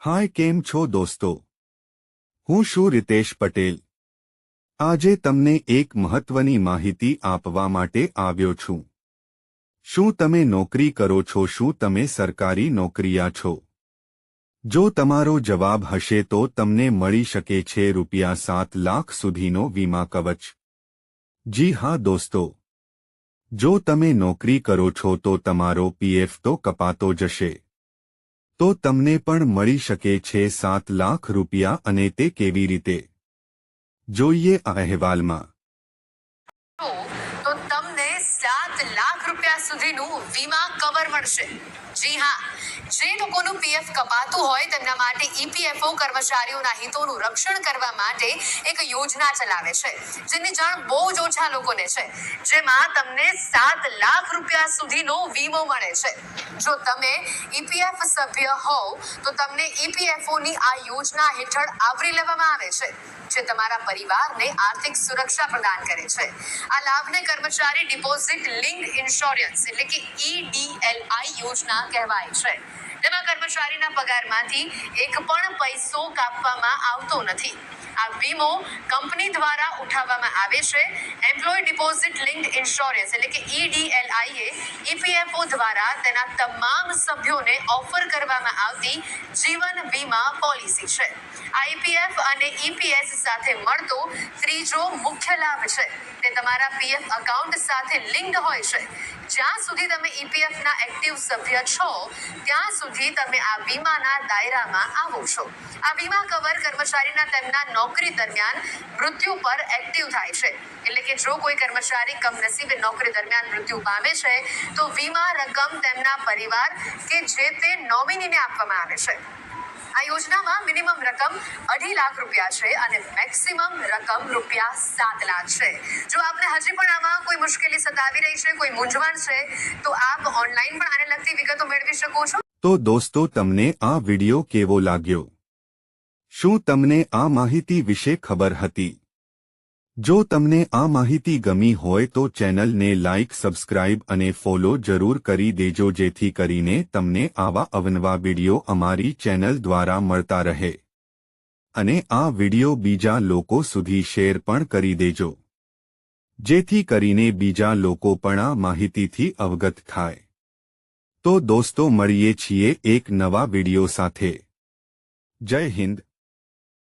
હાય કેમ છો દોસ્તો હું છું રીતેશ પટેલ આજે તમને એક મહત્વની માહિતી આપવા માટે આવ્યો છું શું તમે નોકરી કરો છો શું તમે સરકારી નોકરિયા છો જો તમારો જવાબ હશે તો તમને મળી શકે છે ₹7 લાખ સુધીનો વીમા કવચ જી હા દોસ્તો જો તમે નોકરી કરો છો તો તમારો પીએફ તો કપાતો જશે તો તમને પણ મળી શકે છે ₹7 લાખ અને તે કેવી રીતે જોઈએ આ અહેવાલમાં તો તમને ₹7 લાખ સુધીનું વીમા કવર મળશે જી હા જે લોકોનું પીએફ કપાતું હોય તેમના માટે ઈપીએફઓ કર્મચારીઓના હિતોનું રક્ષણ કરવા માટે એક યોજના ચલાવે છે જેની જાણ બહુ જ ઓછા લોકોને છે જેમાં તમને ₹7 લાખ સુધીનો વીમો મળે છે જો તમે ઈપીએફ સભ્ય હોવ તો તમને ઈપીએફઓ ની આ યોજના હેઠળ આવરી લેવામાં આવે છે જે તમારા પરિવારને આર્થિક સુરક્ષા પ્રદાન કરે છે આ લાભને કર્મચારી ડિપોઝિટ લિંક્ડ ઇન્સ્યોરન્સ એટલે કે EDLI યોજના કહેવાય છે તેમાં કર્મચારીના પગારમાંથી એક પણ પૈસો કાપવામાં આવતો નથી આ વીમો કંપની દ્વારા ઉઠાવવામાં આવે છે એમ્પ્લોય ડિપોઝિટ લિંક્ડ ઇન્સ્યોરન્સ એટલે કે EDLI એ ઈપીએફઓ દ્વારા તેના તમામ સભ્યોને ઓફર કરવામાં આવતી જીવન વીમા પોલિસી છે આઈપીએફ અને ઈપીએસ સાથે મળતો ત્રીજો મુખ્ય લાભ છે તે તમારા પીએફ એકાઉન્ટ સાથે લિંક્ડ હોય છે જ્યાં સુધી તમે ઈપીએફ ના એક્ટિવ સભ્ય છો ત્યાં સુધી તમે આ વીમાના દાયરામાં આવો છો આ વીમા કવર કર્મચારીના તેમના નોકરી દરમિયાન મૃત્યુ પર એક્ટિવ થાય છે એટલે કે જો કોઈ કર્મચારી કમનસીબે નોકરી દરમિયાન મૃત્યુ પામે છે તો વીમા રકમ તેમના પરિવાર કે જે તે નોમિનીને આપવામાં આવે છે આ યોજનામાં મિનિમમ રકમ ₹2.5 લાખ છે અને મેક્સિમમ રકમ ₹7 લાખ છે જો આપને હજી પણ આમાં કોઈ મુશ્કેલી સતાવી રહી છે કોઈ મૂંઝવણ છે તો આપ ઓનલાઈન પણ આને લગતી વિગતો મેળવી શકો છો તો દોસ્તો તમને આ વિડિયો કેવો લાગ્યો શું તમને આ માહિતી વિશે ખબર હતી જો તમને આ માહિતી ગમી હોય તો ચેનલને લાઇક સબસ્ક્રાઇબ અને ફોલો જરૂર કરી દેજો જેથી કરીને તમને આવા અવનવા વિડિયો અમારી ચેનલ દ્વારા મળતા રહે અને આ વિડિયો બીજા લોકો સુધી શેર પણ કરી દેજો જેથી કરીને બીજા લોકો પણ આ માહિતીથી અવગત થાય તો દોસ્તો મળીએ છીએ એક નવા વિડિયો સાથે જય હિન્દ